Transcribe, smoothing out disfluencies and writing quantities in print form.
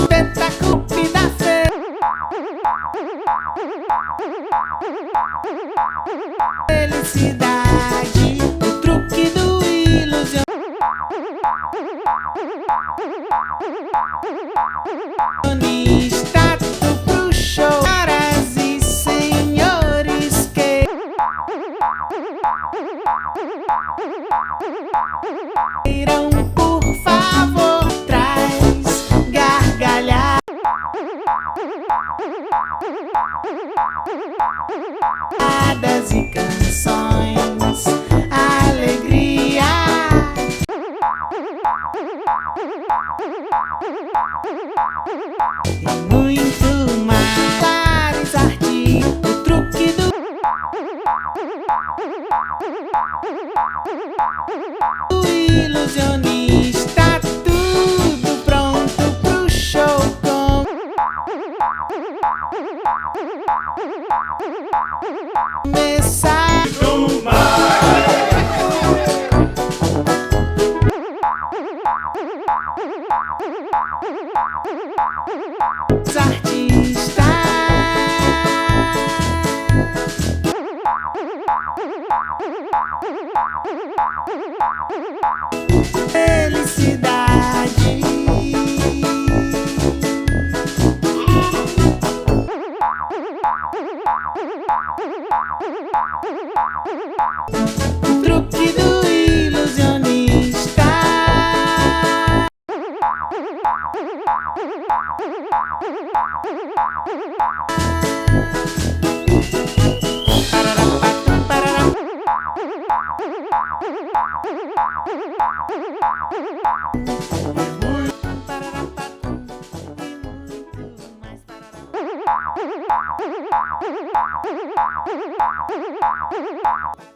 Tentacupe da felicidade, o truque do ilusionista. Tu pro show, caras e senhores que irão, por favor, traz gargalhadas e canções, alegria e muito mais arte, o truque do ilusionista. Tudo pronto pro show começar. Os artistas felicidade, truque do ilusionista. Muito mais.